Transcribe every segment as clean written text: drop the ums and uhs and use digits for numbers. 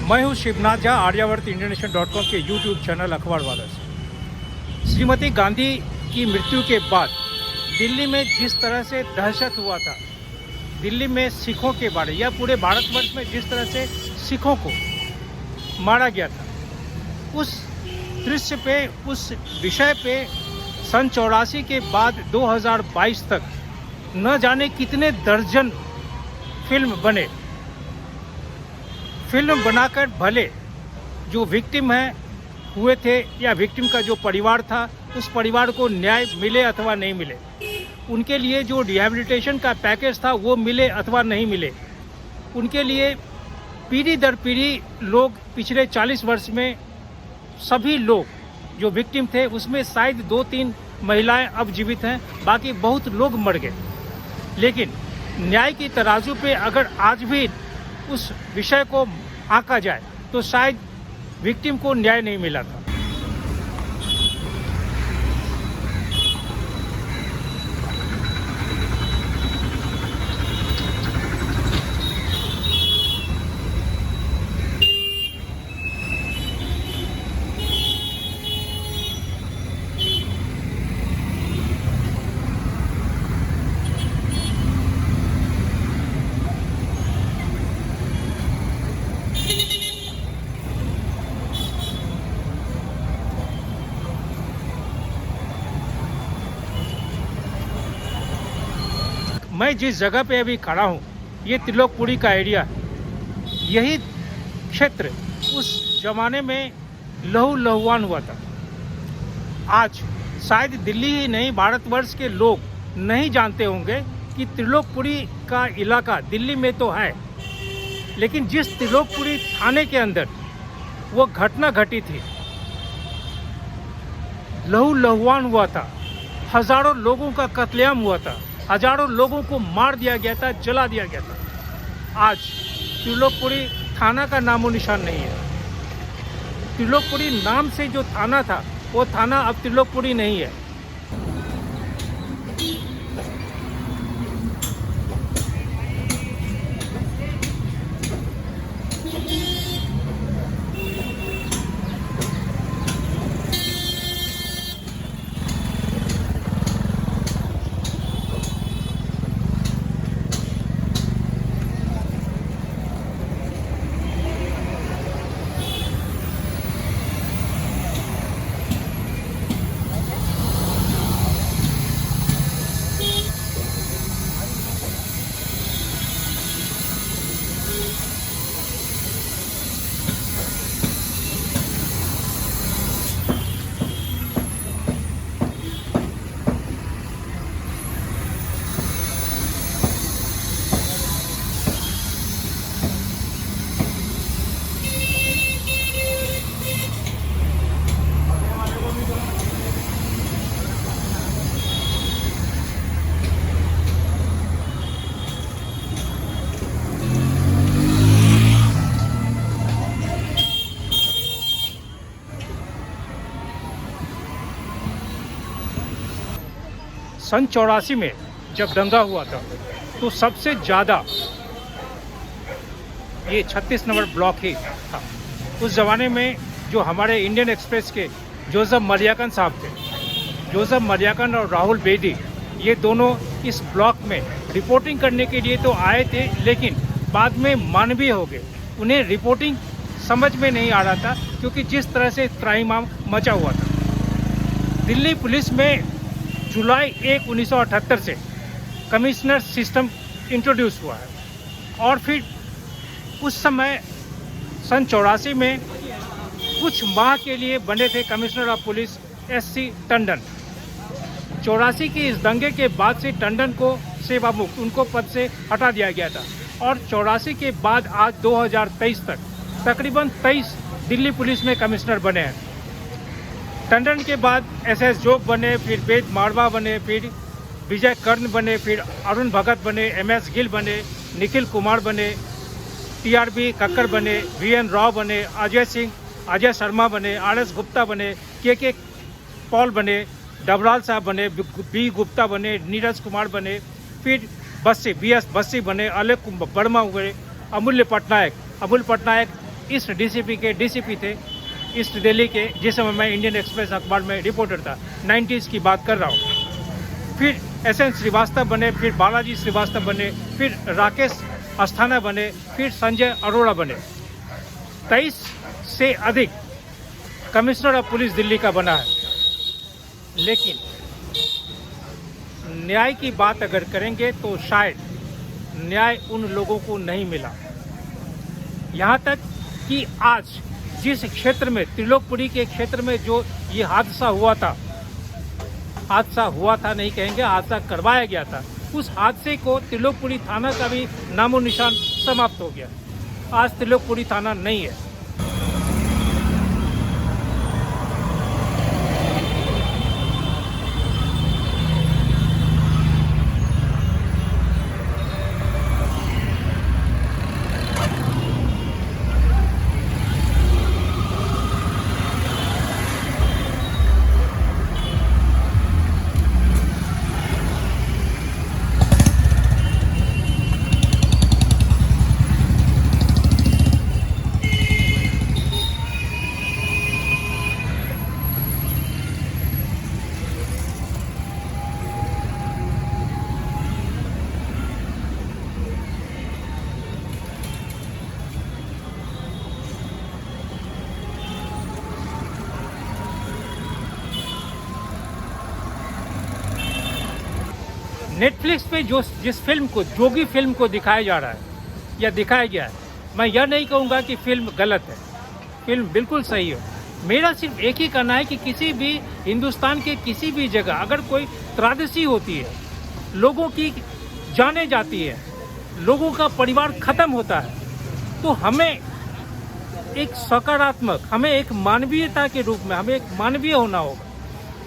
मैं हूं शिवनाथ झा, आर्यावर्त इंटरनेशनल.com के यूट्यूब चैनल अखबार वाला से। श्रीमती गांधी की मृत्यु के बाद दिल्ली में जिस तरह से दहशत हुआ था, दिल्ली में सिखों के बारे या पूरे भारतवर्ष में जिस तरह से सिखों को मारा गया था, उस दृश्य पे, उस विषय पे सन 84 के बाद 2022 तक न जाने कितने दर्जन फिल्म बने। फिल्म बनाकर भले जो विक्टिम हुए थे या विक्टिम का जो परिवार था, उस परिवार को न्याय मिले अथवा नहीं मिले, उनके लिए जो रिहैबिलिटेशन का पैकेज था वो मिले अथवा नहीं मिले, उनके लिए पीढ़ी दर पीढ़ी लोग पिछले 40 वर्ष में सभी लोग जो विक्टिम थे उसमें शायद 2-3 महिलाएं अब जीवित हैं, बाकी बहुत लोग मर गए। लेकिन न्याय की तराजू पे अगर आज भी उस विषय को आंका जाए तो शायद विक्टिम को न्याय नहीं मिला था। मैं जिस जगह पे अभी खड़ा हूँ, ये त्रिलोकपुरी का एरिया है। यही क्षेत्र उस जमाने में लहू लहुआन हुआ था। आज शायद दिल्ली ही नहीं, भारतवर्ष के लोग नहीं जानते होंगे कि त्रिलोकपुरी का इलाका दिल्ली में तो है, लेकिन जिस त्रिलोकपुरी थाने के अंदर वो घटना घटी थी, लहू लहुआन हुआ था, हजारों लोगों का कत्लेआम हुआ था, हजारों लोगों को मार दिया गया था, जला दिया गया था। आज त्रिलोकपुरी थाना का नामो निशान नहीं है। त्रिलोकपुरी नाम से जो थाना था वो थाना अब त्रिलोकपुरी नहीं है। सन 84 में जब दंगा हुआ था तो सबसे ज़्यादा ये 36 नंबर ब्लॉक ही था। उस ज़माने में जो हमारे इंडियन एक्सप्रेस के जोसेफ मलियाकन साहब थे, जोसेफ मलियाकन और राहुल बेदी, ये दोनों इस ब्लॉक में रिपोर्टिंग करने के लिए तो आए थे, लेकिन बाद में मानवीय हो गए। उन्हें रिपोर्टिंग समझ में नहीं आ रहा था, क्योंकि जिस तरह से त्राहिमाम मचा हुआ था। दिल्ली पुलिस में जुलाई 1, 1978 से कमिश्नर सिस्टम इंट्रोड्यूस हुआ है, और फिर उस समय सन 84 में कुछ माह के लिए बने थे commissioner of police SC Tandon. 84 के इस दंगे के बाद से टंडन को सेवा मुक्त, उनको पद से हटा दिया गया था, और 84 के बाद आज 2023 तक तकरीबन 23 दिल्ली पुलिस में कमिश्नर बने हैं। टंडन के बाद SS जोग बने, फिर वेद मारवा बने, फिर विजय कर्ण बने, फिर अरुण भगत बने, MS गिल बने, निखिल कुमार बने, TRB कक्कर बने, VN राव बने, अजय सिंह, अजय शर्मा बने, RS गुप्ता बने, KK पॉल बने, डबराल साहब बने, B गुप्ता बने, नीरज कुमार बने, फिर BS बस्सी बने, अलेख वर्मा हुए, अमूल्य पटनायक ईस्ट डीसीपी के डीसीपी थे, ईस्ट दिल्ली के, जिस समय मैं इंडियन एक्सप्रेस अखबार में रिपोर्टर था, 90s की बात कर रहा हूँ। फिर SN श्रीवास्तव बने, फिर बालाजी श्रीवास्तव बने, फिर राकेश अस्थाना बने, फिर संजय अरोड़ा बने। 23 से अधिक कमिश्नर ऑफ पुलिस दिल्ली का बना है। लेकिन न्याय की बात अगर करेंगे तो शायद न्याय उन लोगों को नहीं मिला। यहाँ तक कि आज जिस क्षेत्र में, त्रिलोकपुरी के क्षेत्र में जो ये हादसा हुआ था नहीं कहेंगे, हादसा करवाया गया था, उस हादसे को त्रिलोकपुरी थाना का भी नामो निशान समाप्त हो गया। आज त्रिलोकपुरी थाना नहीं है। नेटफ्लिक्स पे जिस फिल्म को, जोगी फिल्म को दिखाया जा रहा है या दिखाया गया है, मैं यह नहीं कहूँगा कि फिल्म गलत है, फिल्म बिल्कुल सही है। मेरा सिर्फ एक ही कहना है कि किसी भी हिंदुस्तान के किसी भी जगह अगर कोई त्रासदी होती है, लोगों की जानें जाती है, लोगों का परिवार खत्म होता है, तो हमें एक सकारात्मक, हमें एक मानवीयता के रूप में, हमें एक मानवीय होना होगा।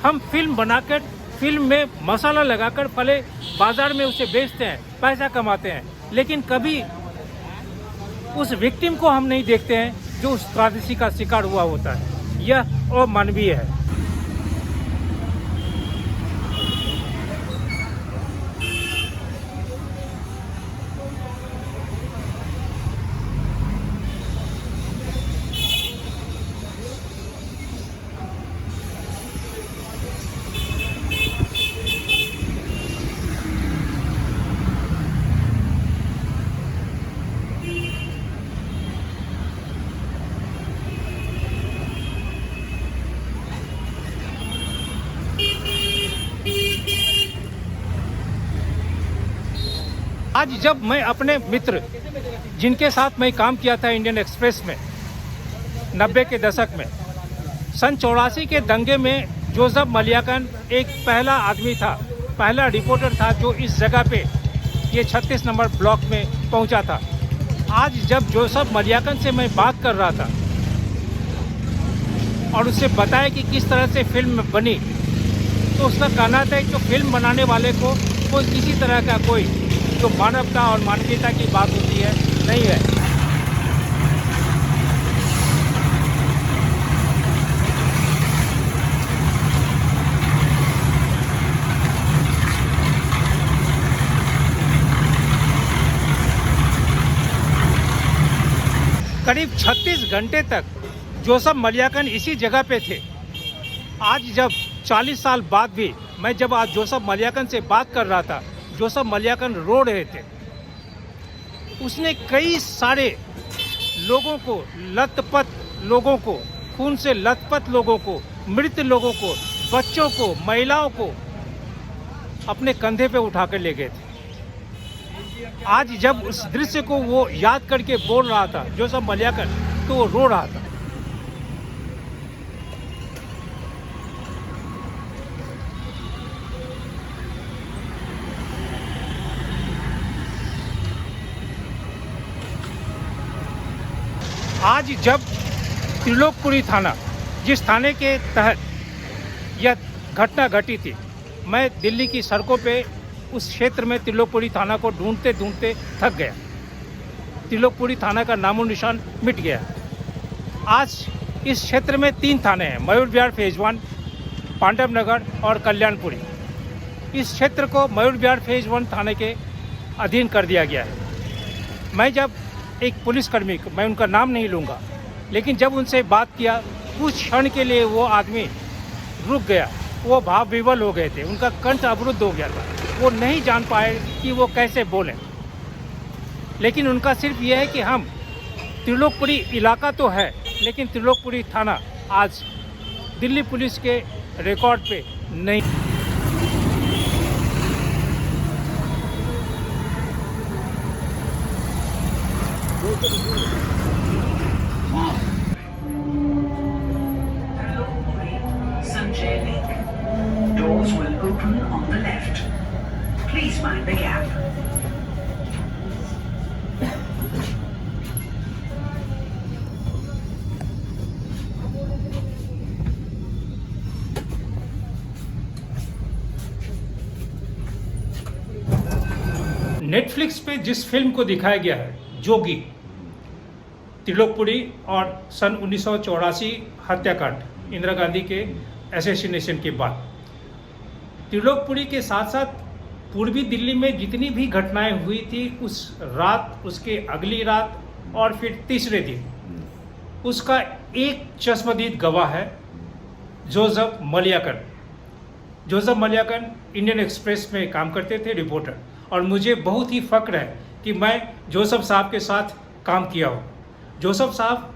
हम फिल्म बनाकर, फिल्म में मसाला लगाकर भले बाजार में उसे बेचते हैं, पैसा कमाते हैं, लेकिन कभी उस विक्टिम को हम नहीं देखते हैं जो उस त्रासदी का शिकार हुआ होता है। यह अमानवीय है। आज जब मैं अपने मित्र, जिनके साथ मैं काम किया था इंडियन एक्सप्रेस में 90 के दशक में, सन 84 के दंगे में जोसेफ मलियाकन एक पहला आदमी था, पहला रिपोर्टर था जो इस जगह पे, ये 36 नंबर ब्लॉक में पहुंचा था। आज जब जोसेफ मलियाकन से मैं बात कर रहा था और उससे बताया कि किस तरह से फिल्म बनी, तो उसका कहना था कि जो फिल्म बनाने वाले को कोई किसी तरह का कोई जो मानवता और मानवीयता की बात होती है नहीं है। करीब 36 घंटे तक जोसेफ मलियाकन इसी जगह पे थे। आज जब 40 साल बाद भी मैं जब आज जोसेफ मलियाकन से बात कर रहा था, जोसेफ मलियाकन रो रहे थे। उसने कई सारे लोगों को, लथपथ लोगों को, खून से लथपथ लोगों को, मृत लोगों को, बच्चों को, महिलाओं को अपने कंधे पे उठा कर ले गए थे। आज जब उस दृश्य को वो याद करके बोल रहा था जोसेफ मलियाकन, तो वो रो रहा था। आज जब त्रिलोकपुरी थाना, जिस थाने के तहत यह घटना घटी थी, मैं दिल्ली की सड़कों पे उस क्षेत्र में त्रिलोकपुरी थाना को ढूंढते ढूंढते थक गया। त्रिलोकपुरी थाना का नामो निशान मिट गया। आज इस क्षेत्र में 3 थाने हैं, मयूर विहार फेज 1, पांडव नगर और कल्याणपुरी। इस क्षेत्र को मयूर विहार फेज 1 थाने के अधीन कर दिया गया है। मैं जब एक पुलिसकर्मी, मैं उनका नाम नहीं लूँगा, लेकिन जब उनसे बात किया कुछ क्षण के लिए वो आदमी रुक गया, वो भाव विवल हो गए थे, उनका कंठ अवरुद्ध हो गया था, वो नहीं जान पाए कि वो कैसे बोलें। लेकिन उनका सिर्फ ये है कि हम त्रिलोकपुरी इलाका तो है, लेकिन त्रिलोकपुरी थाना आज दिल्ली पुलिस के रिकॉर्ड पे नहीं। Doors will open on the left. Please mind the gap. Netflix पे जिस फिल्म को दिखाया गया है जोगी, त्रिलोकपुरी और सन 1984 हत्याकांड, इंदिरा गांधी के एसेसिनेशन के बाद, त्रिलोकपुरी के साथ साथ पूर्वी दिल्ली में जितनी भी घटनाएं हुई थी उस रात, उसके अगली रात और फिर तीसरे दिन, उसका एक चश्मदीद गवाह है जोसेफ मलियाकन। जोसेफ मलियाकन इंडियन एक्सप्रेस में काम करते थे, रिपोर्टर, और मुझे बहुत ही फक्र है कि मैं जोसेफ साहब के साथ काम किया हूँ। जोसेफ साहब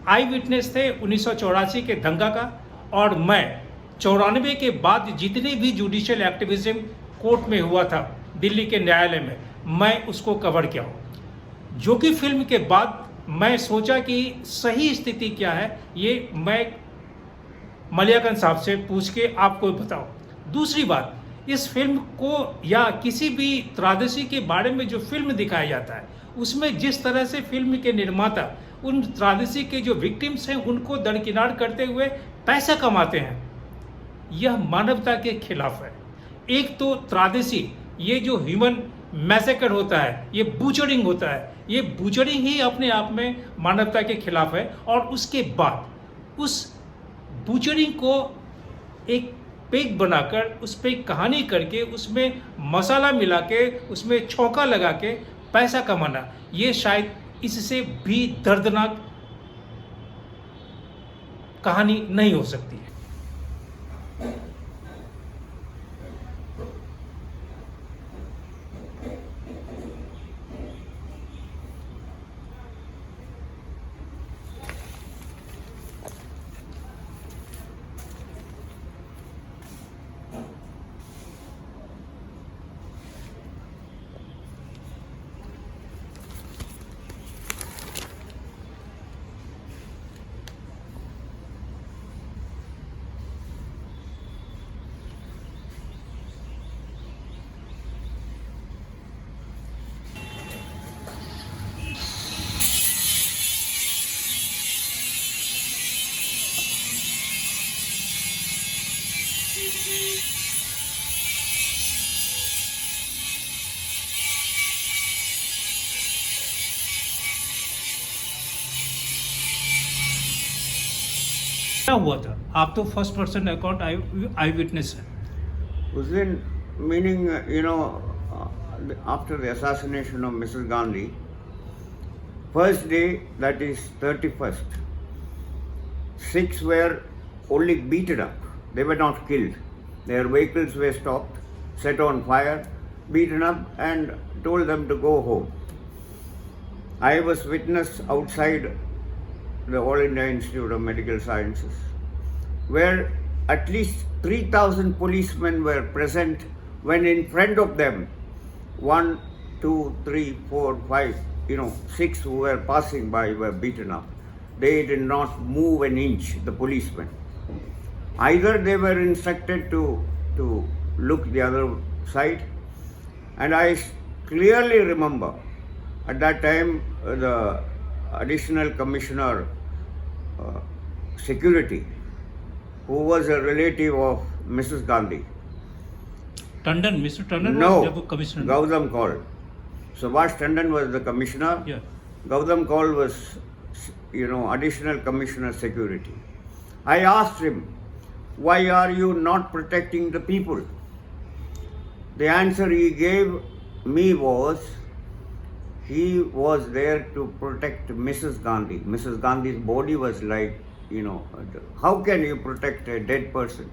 आई विटनेस थे 1984 के दंगा का, और मैं 94 के बाद जितने भी जुडिशियल एक्टिविज्म कोर्ट में हुआ था दिल्ली के न्यायालय में, मैं उसको कवर किया हूँ। जो कि फिल्म के बाद मैं सोचा कि सही स्थिति क्या है, ये मैं मलियाकन साहब से पूछ के आपको बताऊँ। दूसरी बात, इस फिल्म को या किसी भी त्रादसी के बारे में जो फिल्म दिखाया जाता है, उसमें जिस तरह से फिल्म के निर्माता उन त्रादसी के जो विक्टिम्स हैं उनको दरकिनार करते हुए पैसा कमाते हैं, यह मानवता के खिलाफ है। एक तो त्रादसी, ये जो ह्यूमन मैसेकर होता है, ये बूचरिंग होता है, ये बूचरिंग ही अपने आप में मानवता के खिलाफ है। और उसके बाद उस बूचरिंग को एक पेग बनाकर, उस पे कहानी करके, उसमें मसाला मिला के, उसमें छौंका लगा के पैसा कमाना, ये शायद इससे भी दर्दनाक कहानी नहीं हो सकती है। क्या हुआ था? आप तो फर्स्ट पर्सन अकाउंट आई विटनेस है। उस दिन meaning, after the assassination of Mrs. Gandhi, first day, that is 31st, 6 were only beaten up. They were not killed. Their vehicles were stopped, set on fire, beaten up, and told them to go home. I was witness outside the All India Institute of Medical Sciences, where at least 3,000 policemen were present when in front of them 1, 2, 3, 4, 5, 6 who were passing by were beaten up. They did not move an inch, the policemen. Either they were instructed to look the other side, and I clearly remember at that time the additional commissioner security, who was a relative of Mrs. Gandhi. Tandon, Mr. Tandon No, was the commissioner. Gautam Kaul. Subhash Tandon was the commissioner. Yeah. Gautam Kaul was, additional commissioner security. I asked him, why are you not protecting the people? The answer he gave me was, he was there to protect Mrs. Gandhi. Mrs. Gandhi's body was like, how can you protect a dead person?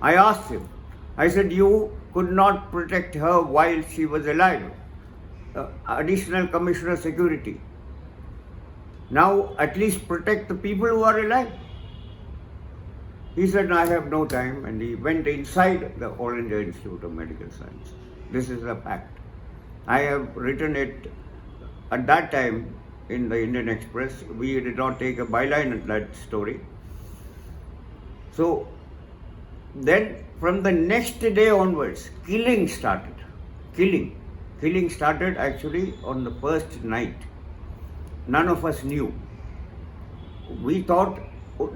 I asked him. I said, you could not protect her while she was alive. Additional Commissioner Security. Now at least protect the people who are alive. He said, I have no time, and he went inside the All India Institute of Medical Science. This is a fact. I have written it at that time in the Indian Express. We did not take a byline at that story. So then from the next day onwards, killing started. Killing started actually on the first night. None of us knew. We thought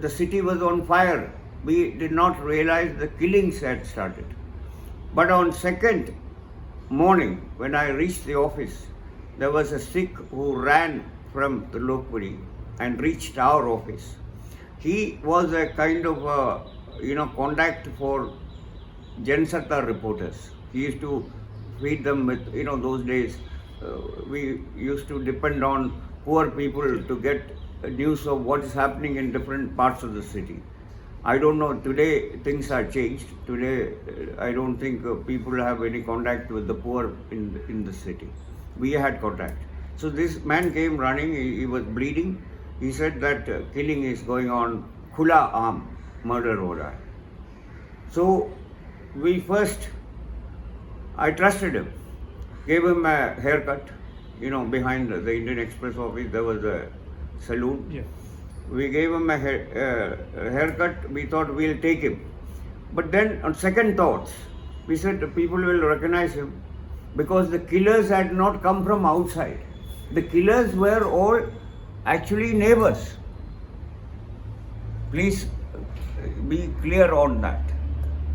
the city was on fire. We did not realize the killings had started. But on second morning, when I reached the office, there was a Sikh who ran from the Lokpuri and reached our office. He was a kind of contact for Jansatta reporters. He used to feed them with, those days we used to depend on poor people to get news of what is happening in different parts of the city. I don't know, today things are changed. Today I don't think people have any contact with the poor in the city. We had contact. So this man came running, he was bleeding. He said that killing is going on, khula aam, murder ho raha hai. So I trusted him, gave him a haircut, behind the Indian Express office there was a saloon. Yeah. We gave him a haircut, we thought we'll take him. But then on second thoughts, we said people will recognize him because the killers had not come from outside. The killers were all actually neighbors. Please be clear on that.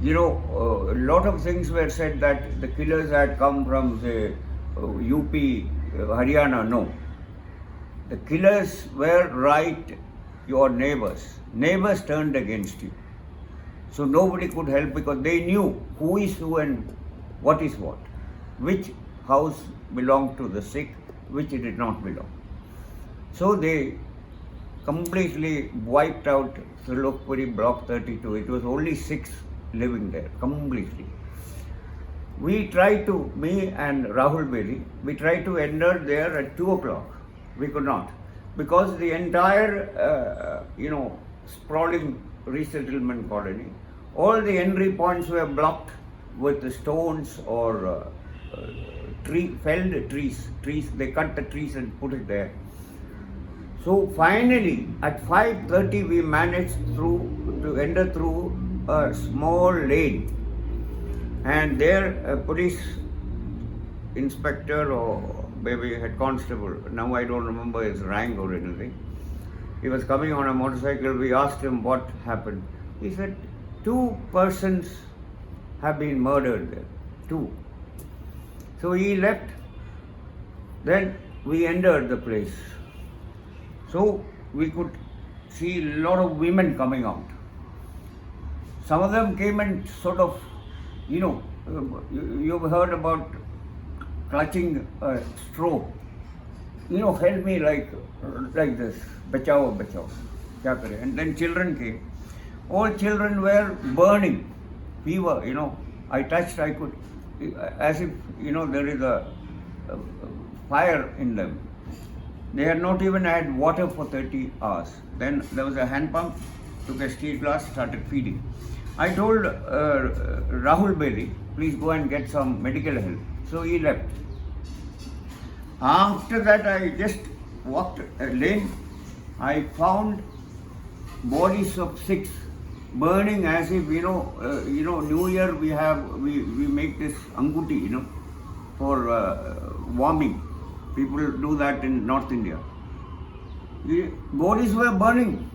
A lot of things were said that the killers had come from, say, UP, Haryana. No. The killers were right, your neighbors. Neighbors turned against you. So nobody could help because they knew who is who and what is what. Which house belonged to the Sikh, which did not belong. So they completely wiped out Trilokpuri Block 32. It was only 6 living there, completely. We tried to, me and Rahul Bedi, we tried to enter there at 2 o'clock. We could not. Because the entire, sprawling resettlement colony, all the entry points were blocked with the stones or felled trees. They cut the trees and put it there. So finally, at 5:30, we managed to enter through a small lane. And there, a police inspector or maybe head constable, now I don't remember his rank or anything, he was coming on a motorcycle. We asked him what happened. He said, 2 persons have been murdered there. 2. So he left. Then we entered the place. So we could see a lot of women coming out. Some of them came and sort of, you've heard about clutching a straw. Held me like this. Bachao, bachao. Kya kare? And then children came. All children were burning. Fever, I touched, I could, as if, there is a fire in them. They had not even had water for 30 hours. Then there was a hand pump, took a steel glass, started feeding. I told Rahul Bedi, please go and get some medical help. So he left. After that, I just walked a lane. I found bodies of 6 burning as if, New Year we make this anguti, for warming. People do that in North India. The bodies were burning,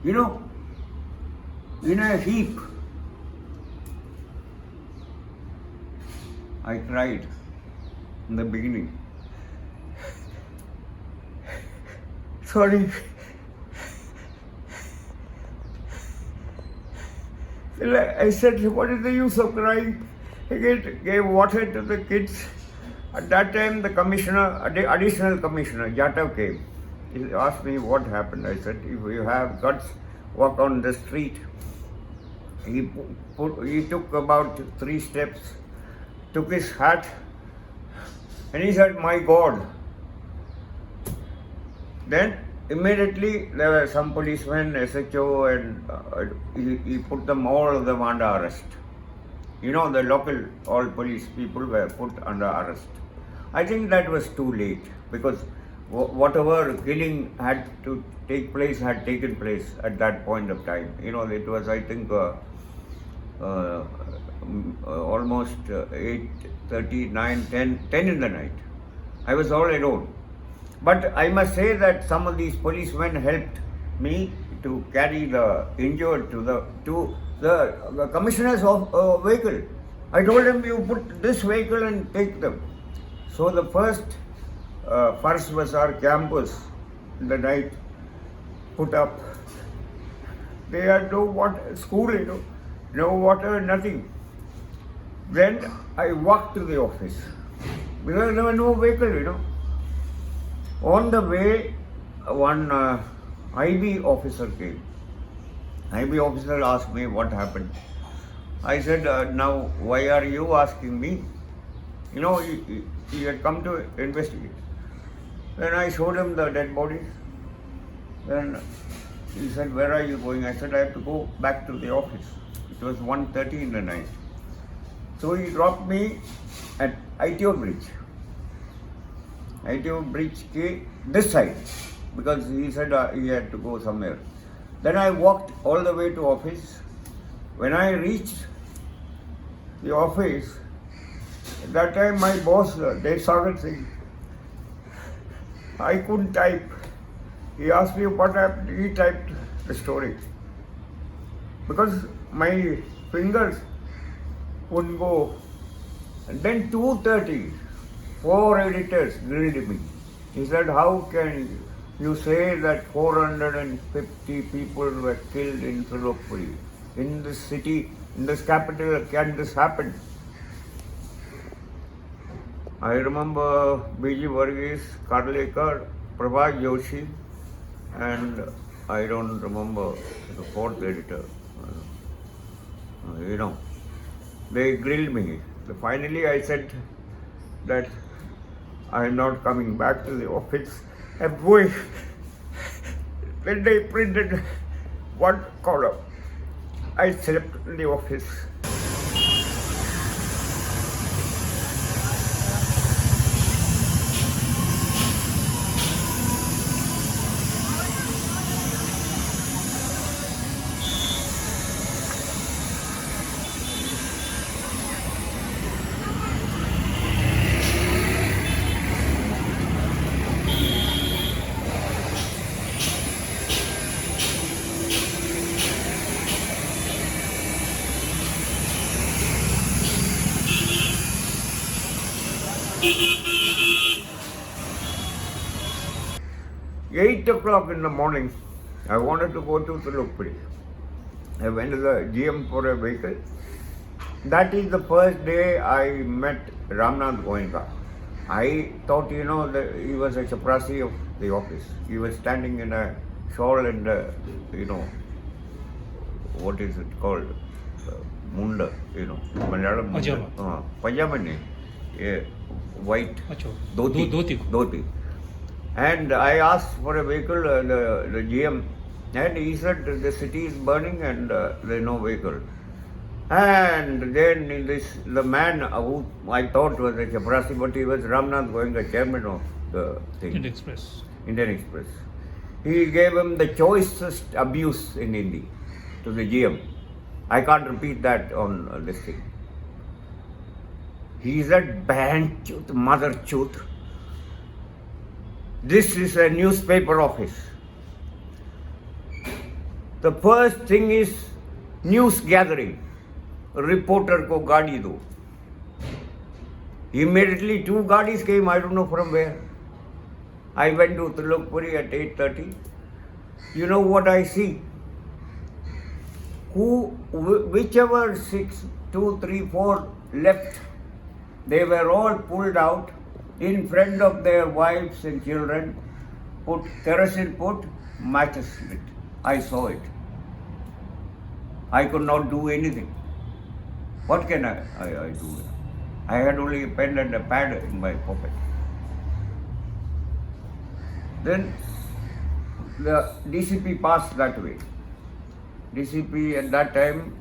in a heap. I cried in the beginning. Sorry. I said, what is the use of crying? I gave water to the kids. At that time, the commissioner, additional commissioner, Jatav came. He asked me what happened. I said, if you have guts, walk on the street. He took about 3 steps, took his hat, and he said, my God. Then immediately there were some policemen, SHO, and he put them, all of them, under arrest. You know, the local, all police people were put under arrest. I think that was too late, because whatever killing had to take place had taken place at that point of time. You know, it was, I think, almost 8:30, 9, 10 in the night. I was all alone. But I must say that some of these policemen helped me to carry the injured to the commissioner's vehicle. I told him, you put this vehicle and take them. So the first was our campus in the night put up. They had no water, school, you know, no water, nothing. Then I walked to the office because there was no vehicle, you know. On the way, one IB officer came. IB officer asked me what happened. I said, now why are you asking me? You know, he had come to investigate. Then I showed him the dead bodies. Then he said, where are you going? I said, I have to go back to the office. It was 1:30 in the night. So he dropped me at ITO Bridge. ITO Bridge came this side, because he said he had to go somewhere. Then I walked all the way to office. When I reached the office, at that time my boss, they started saying, I couldn't type. He asked me what happened. He typed the story. Because my fingers wouldn't go. And then 2:30, 4 editors grilled me. He said, how can you say that 450 people were killed in Philopuri? In this city, in this capital, can this happen? I remember B.G. Varghese, Karlekar, Prabha Joshi, and I don't remember the 4th editor. You know, they grilled me. Finally, I said that I am not coming back to the office. And boy, when they printed one column, I slept in the office. Eight o'clock in the morning, I wanted to go to Tulupuri. I went to the GM for a vehicle. That is the first day I met Ramnath Goenka. I thought, you know, that he was a chaprasi of the office. He was standing in a shawl and, you know, what is it called? Munda, you know, Malayalam. Pajama. Pajama, white Dhoti. dhoti. And I asked for a vehicle, the GM, and he said the city is burning and there is no vehicle. And then the man who I thought was a chaprasi, but he was Ramnath Goenka, chairman of the thing. Indian Express. He gave him the choicest abuse in Hindi to the GM. I can't repeat that on this thing. He said, "Ban chut, mother chut. This is a newspaper office. The first thing is news gathering. Reporter ko gaadi do." Immediately 2 gaadis came, I don't know from where. I went to Tilokpuri at 8:30. You know what I see? Whichever 6, 2, 3, 4 left, they were all pulled out in front of their wives and children, put kerosene, put matches lit. I saw it. I could not do anything. What can I do? I had only a pen and a pad in my pocket. Then the DCP passed that way. DCP at that time,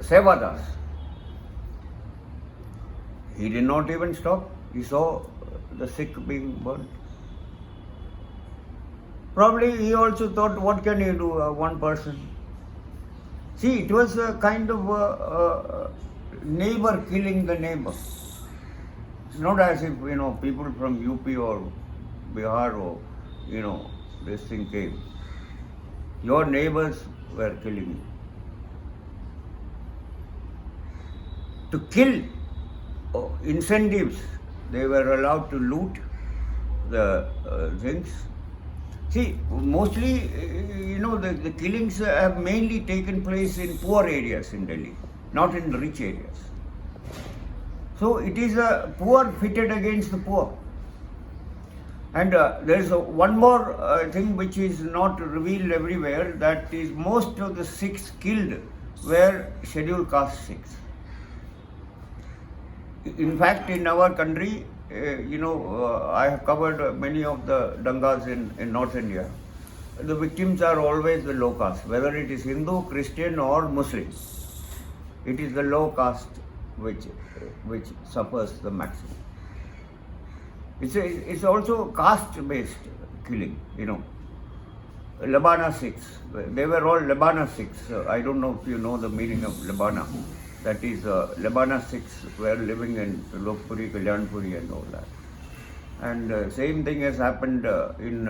Sevadas. He did not even stop. He saw the Sikh being burned. Probably he also thought, what can you do, one person? See, it was a kind of neighbor killing the neighbor. It's not as if, people from UP or Bihar or, this thing came. Your neighbors were killing you. To kill incentives, they were allowed to loot the things. See, mostly, the killings have mainly taken place in poor areas in Delhi, not in the rich areas. So it is a poor pitted against the poor. And there is one more thing which is not revealed everywhere, that is most of the Sikhs killed were scheduled caste Sikhs. In fact, in our country, I have covered many of the dangas in North India. The victims are always the low caste, whether it is Hindu, Christian or Muslim. It is the low caste which suffers the maximum. It's also caste-based killing, Labana Sikhs, they were all Labana Sikhs. I don't know if you know the meaning of Labana. That is, Labana Sikhs were living in Lokpuri, Kalyanpuri and all that. And same thing has happened in,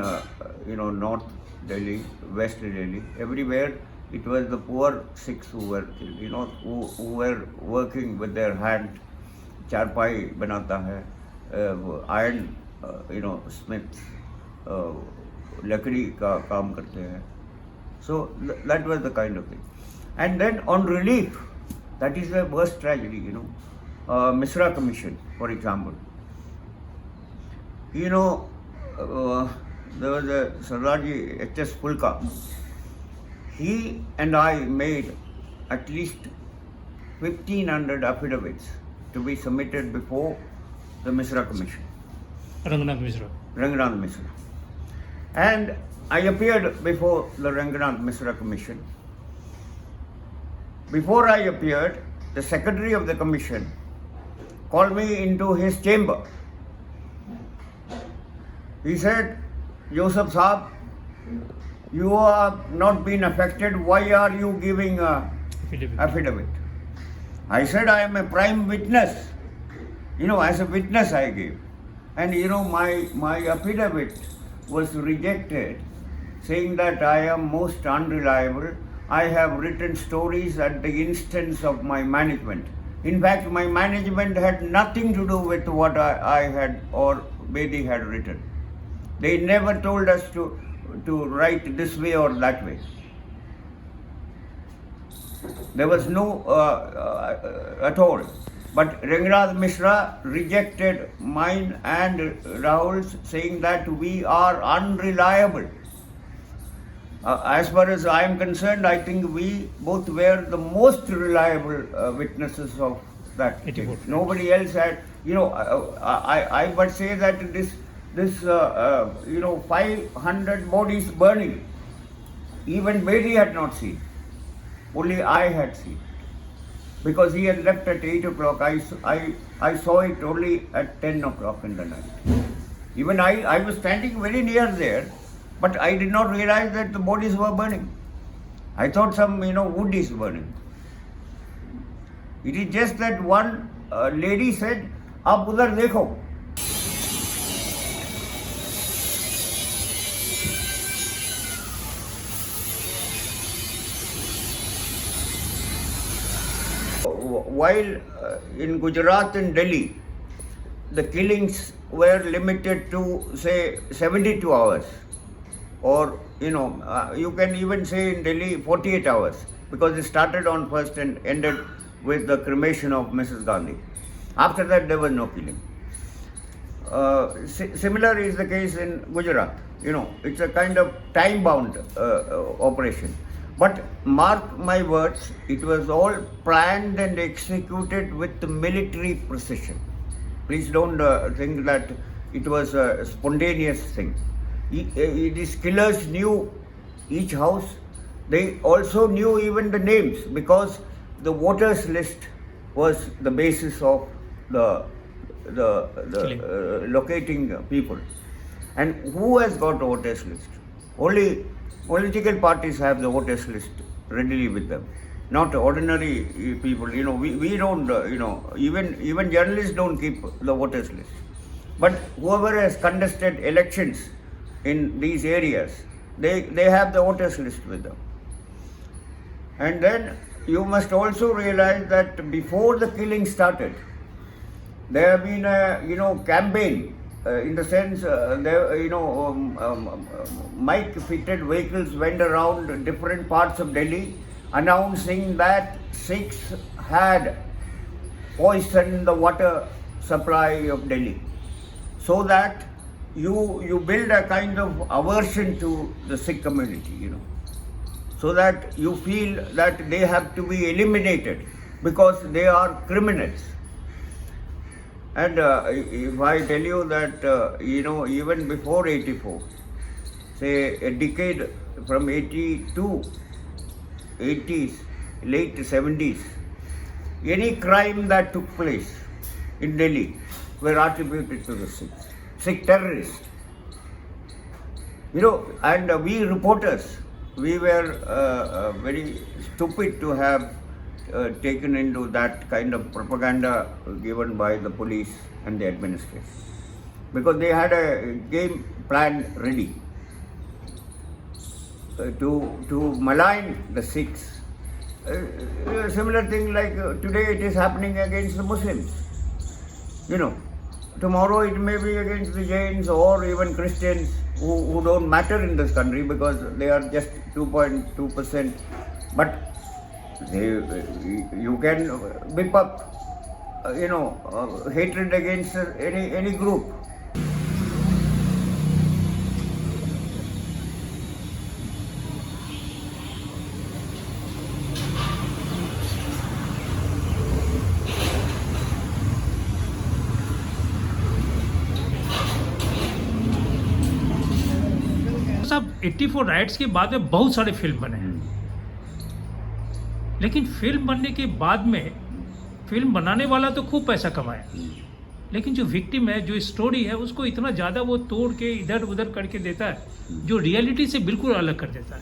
North Delhi, West Delhi. Everywhere it was the poor Sikhs who were killed, who were working with their hand. Charpai banata hai, iron, smiths, lakdi ka kaam karte hai. So that was the kind of thing. And then on relief, that is the worst tragedy, Misra Commission, for example. There was a Sardaji H.S. Pulka. He and I made at least 1,500 affidavits to be submitted before the Misra Commission. Ranganath Misra. And I appeared before the Ranganath Misra Commission. Before I appeared, the secretary of the commission called me into his chamber. He said, Joseph Saab, you have not been affected. Why are you giving a affidavit? I said, I am a prime witness. As a witness I gave. And my affidavit was rejected, saying that I am most unreliable. I have written stories at the instance of my management. In fact, my management had nothing to do with what I had or Bedi had written. They never told us to write this way or that way. There was no at all. But Ranganath Mishra rejected mine and Rahul's, saying that we are unreliable. As far as I am concerned, I think we both were the most reliable witnesses of that case. Nobody else had, I would say that this 500 bodies burning, even Bedi had not seen. Only I had seen. Because he had left at 8 o'clock. I saw it only at 10 o'clock in the night. Even I was standing very near there, but I did not realize that the bodies were burning. I thought some, wood is burning. It is just that one lady said, "Aap udhar dekho." While in Gujarat and Delhi, the killings were limited to, say, 72 hours. Or, you can even say in Delhi 48 hours, because it started on first and ended with the cremation of Mrs. Gandhi. After that, there was no killing. Similar is the case in Gujarat. You know, it's a kind of time-bound operation. But mark my words, it was all planned and executed with military precision. Please don't think that it was a spontaneous thing. These killers knew each house. They also knew even the names, because the voters list was the basis of the locating people. And who has got a voters list? Only political parties have the voters list readily with them, not ordinary people. You know, we don't, even journalists don't keep the voters list. But whoever has contested elections in these areas, they have the voters list with them. And then you must also realize that before the killing started, there have been a campaign in the sense mic-fitted vehicles went around different parts of Delhi announcing that Sikhs had poisoned the water supply of Delhi, so that you build a kind of aversion to the Sikh community, so that you feel that they have to be eliminated because they are criminals. And if I tell you that, even before 84, say a decade from 82, 80s, late 70s, any crime that took place in Delhi were attributed to the Sikhs, Sikh terrorists. And we reporters, we were very stupid to have taken into that kind of propaganda given by the police and the administration, because they had a game plan ready to malign the Sikhs. Similar thing like today it is happening against the Muslims. Tomorrow it may be against the Jains or even Christians who don't matter in this country because they are just 2.2%. But you can whip up, hatred against any group. साहब 84 rights के बाद में बहुत सारे film बने हैं, लेकिन film बनने के बाद में फिल्म बनाने वाला तो खूब पैसा कमाया, लेकिन जो विक्टिम है, जो स्टोरी है, उसको इतना ज़्यादा वो तोड़ के इधर उधर करके देता है जो रियलिटी से बिल्कुल अलग कर देता है.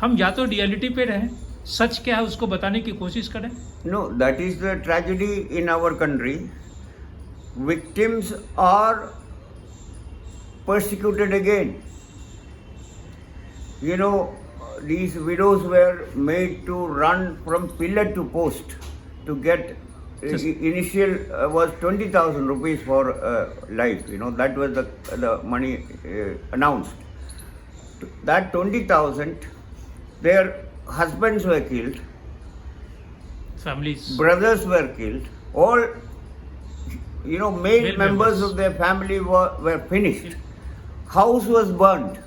हम या तो रियलिटी पे रहें, सच क्या है उसको बताने की कोशिश करें. No, that is the tragedy in our country. Victims are persecuted again. These widows were made to run from pillar to post to get initial was 20,000 rupees for life. That was the money announced. That 20,000, their husbands were killed, families, brothers were killed, all male members of their family were finished. House was burnt.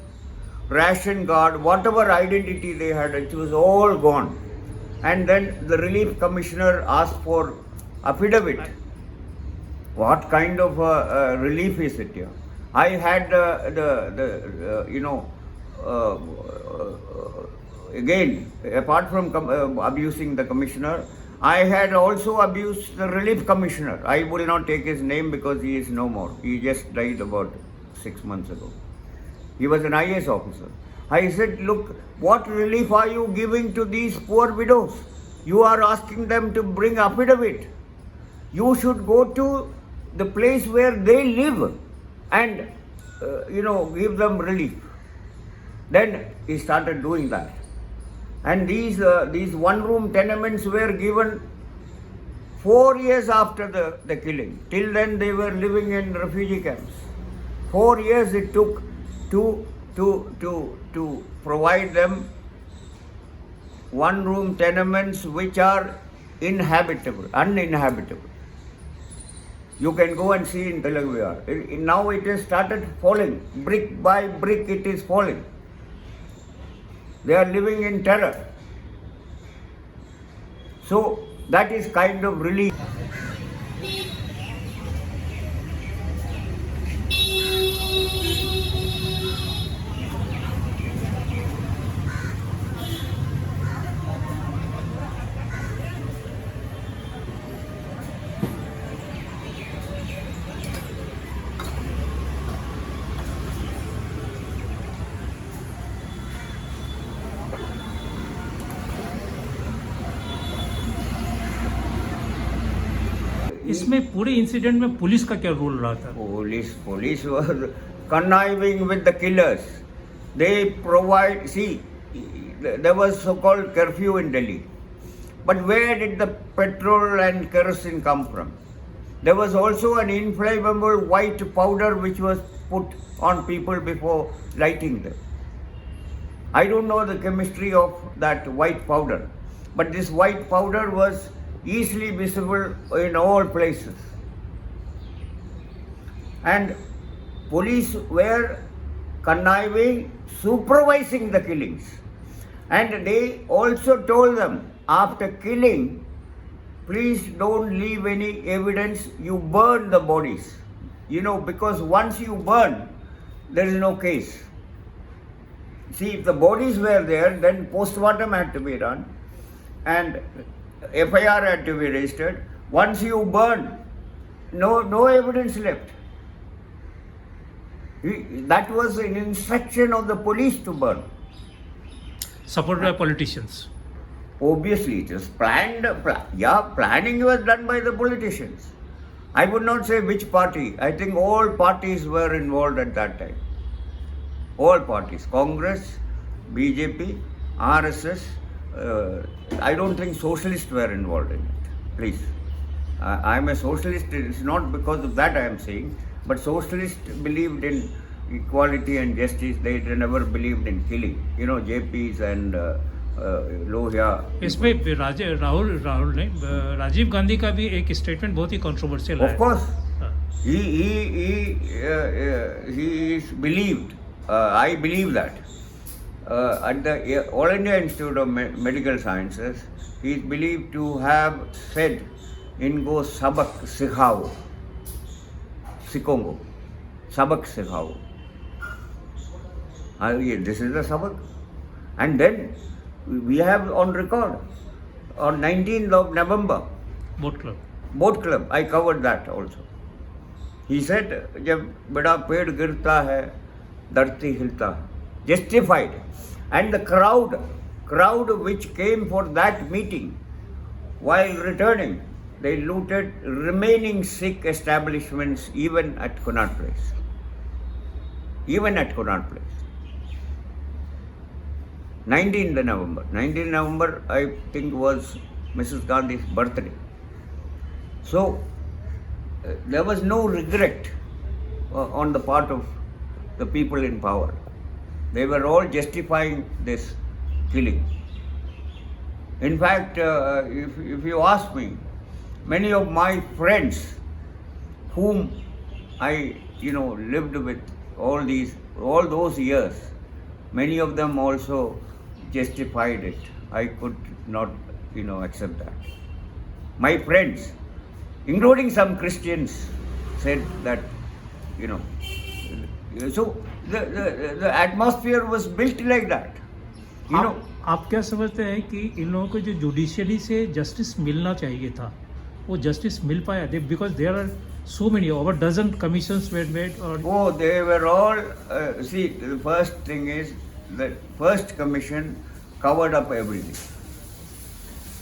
Ration card, whatever identity they had, it was all gone. And then the relief commissioner asked for affidavit. What kind of relief is it here? I had again, apart from abusing the commissioner, I had also abused the relief commissioner. I will not take his name because he is no more. He just died about 6 months ago. He was an IAS officer. I said, look, what relief are you giving to these poor widows? You are asking them to bring affidavit. You should go to the place where they live and, give them relief. Then he started doing that. And these one-room tenements were given 4 years after the killing. Till then they were living in refugee camps. 4 years it took to provide them one-room tenements which are uninhabitable. You can go and see in Telugu. Now it has started falling. Brick by brick it is falling. They are living in terror. So that is kind of relief. इसमें पूरे incident में police का क्या role रहा था? Police was conniving with the killers. They provide, see, there was so-called curfew in Delhi. But where did the petrol and kerosene come from? There was also an inflammable white powder which was put on people before lighting them. I don't know the chemistry of that white powder, but this white powder was easily visible in all places. And police were conniving, supervising the killings. And they also told them, after killing, please don't leave any evidence, you burn the bodies. You know, because once you burn, there is no case. See, if the bodies were there, then post-mortem had to be done and FIR had to be registered. Once you burn, no evidence left. That was an instruction of the police to burn. Supported by politicians. Obviously, it was planned. Planning was done by the politicians. I would not say which party. I think all parties were involved at that time. All parties. Congress, BJP, RSS. I don't think socialists were involved in it. Please. I'm a socialist. It's not because of that I am saying. But socialists believed in equality and justice. They never believed in killing. You know, JPs and Lohia. इसमें राहुल ने राजीव गांधी का भी एक statement बहुत ही controversial है. Of course, he is believed. I believe that at the All India Institute of Medical Sciences, he is believed to have said, "इनको सबक सिखाओ, सिखोंगो, सबक सिखाओ." This is the sabak, and then we have on record on 19th of November. Boat club. I covered that also. He said, जब बड़ा पेड़ गिरता है, धरती हिलता है. Justified. And the crowd which came for that meeting, while returning, they looted remaining Sikh establishments even at Connaught Place. Even at Connaught Place. 19th November. 19th November, I think, was Mrs. Gandhi's birthday. So, there was no regret on the part of the people in power. They were all justifying this killing. In fact, if you ask me, many of my friends whom I lived with all those years, many of them also justified it. I could not accept that. My friends, including some Christians, said that so the atmosphere was built like that. आप क्या समझते हैं कि इन लोगों को जो judiciary से justice मिलना चाहिए था, वो जस्टिस मिल पाया? Because there are so many, over dozen commissions were made. Oh, they were all, see, the first thing is, the first commission covered up everything.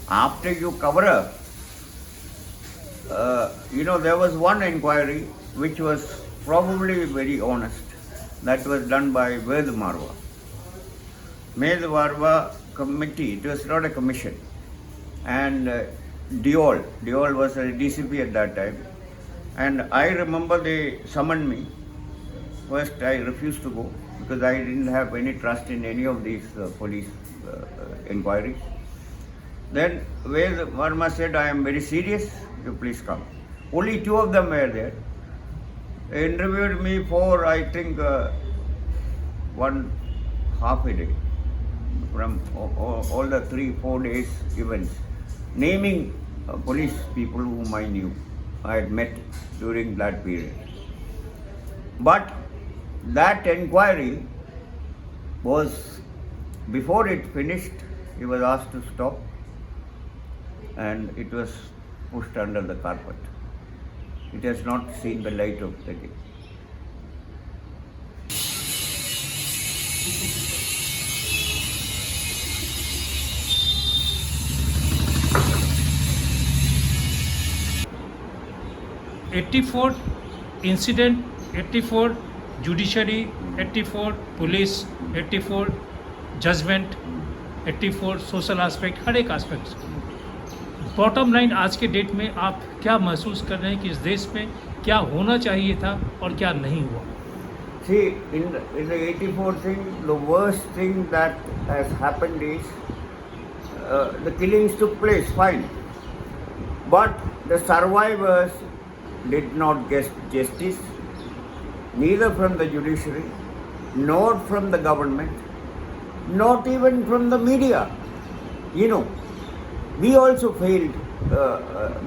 After you cover up, there was one inquiry which was probably very honest. That was done by Ved Marwa. Ved Marwa committee, it was not a commission. And Diol was a DCP at that time. And I remember they summoned me. First, I refused to go because I didn't have any trust in any of these police inquiries. Then Ved Verma said, "I am very serious, you please come." Only two of them were there. They interviewed me for, I think, 1.5 a day from all the 3-4 days events, naming police people whom I knew, I had met during that period. But that inquiry was, before it finished, he was asked to stop and it was pushed under the carpet. It has not seen the light of the day. '84 incident, '84 judiciary, '84 police, '84 judgment, '84 social aspect, हर एक aspect. Bottom line आज के date में आप क्या महसूस कर रहे हैं कि इस देश में क्या होना चाहिए था और क्या नहीं हुआ? See, in the 84 thing, the worst thing that has happened is the killings took place, fine. But the survivors did not get justice, neither from the judiciary, nor from the government, not even from the media. You know, we also failed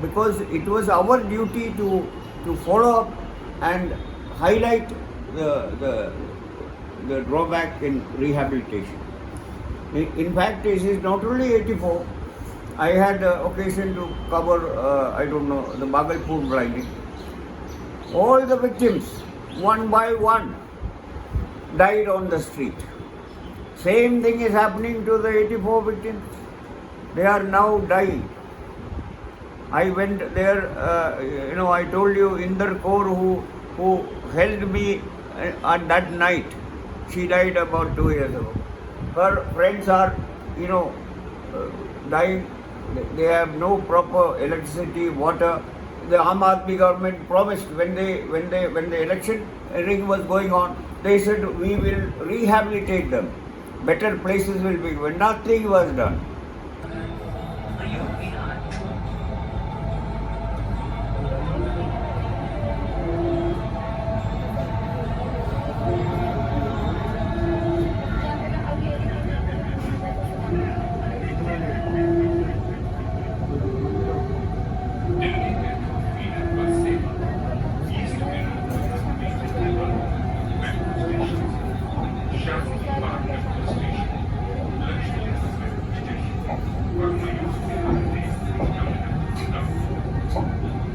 because it was our duty to follow up and highlight the drawback in rehabilitation. In fact, this is not only 84. I had occasion to cover, the Bhagalpur blinding. All the victims, one by one, died on the street. Same thing is happening to the 84 victims. They are now dying. I went there, I told you, Inder Kaur, who held me on that night, she died about 2 years ago. Her friends are, dying. They have no proper electricity, water. The Aam Aadmi government promised when the election ring was going on, they said we will rehabilitate them. Better places will be given. Nothing was done.